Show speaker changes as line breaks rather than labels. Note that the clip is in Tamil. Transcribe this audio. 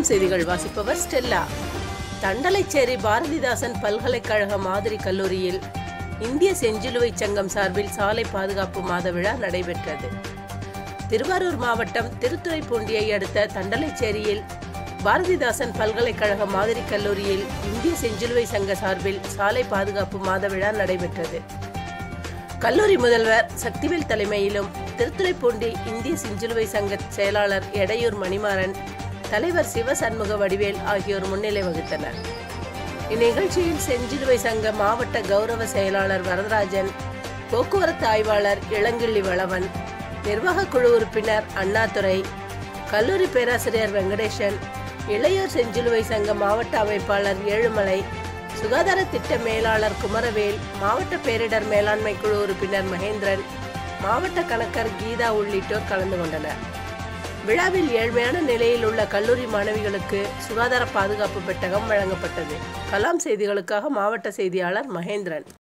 கலாம் செய்திகள் வாசிப்பவர் ஸ்டெல்லா. தண்டலைச்சேரி பாரதிதாசன் பல்கலைக்கழக மாதிரி கல்லூரியில் இந்திய செஞ்சிலுவை சங்கம் சார்பில் சாலை பாதுகாப்பு மாத விழா நடைபெற்றது. திருவாரூர் மாவட்டம் திருத்துறைப்பூண்டியை அடுத்த தண்டலைச்சேரியில் பாரதிதாசன் பல்கலைக்கழக மாதிரி கல்லூரியில் இந்திய செஞ்சிலுவை சங்க சார்பில் சாலை பாதுகாப்பு மாத விழா நடைபெற்றது. கல்லூரி முதல்வர் சக்திவேல் தலைமையிலும் திருத்துறைப்பூண்டி இந்திய செஞ்சிலுவை சங்க செயலாளர் எடையூர் மணிமாறன், தலைவர் சிவசண்முக வடிவேல் ஆகியோர் முன்னிலை வகித்தனர். இந்நிகழ்ச்சியில் செஞ்சிலுவை சங்க மாவட்ட கௌரவ செயலாளர் வரதராஜன், போக்குவரத்து ஆய்வாளர் இளங்கிள்ளி வளவன், நிர்வாக குழு உறுப்பினர் அண்ணாதுரை, கல்லூரி பேராசிரியர் வெங்கடேசன், இளையோர் செஞ்சிலுவை சங்க மாவட்ட அமைப்பாளர் ஏழுமலை, சுகாதார திட்ட மேலாளர் குமரவேல், மாவட்ட பேரிடர் மேலாண்மை குழு உறுப்பினர் மகேந்திரன், மாவட்ட கணக்கர் கீதா உள்ளிட்டோர் கலந்து கொண்டனர். விழாவில் ஏழ்மையான நிலையில் உள்ள கல்லூரி மாணவிகளுக்கு சுகாதார பாதுகாப்பு பெட்டகம் வழங்கப்பட்டது. கலாம் செய்திகளுக்காக மாவட்ட செய்தியாளர் மகேந்திரன்.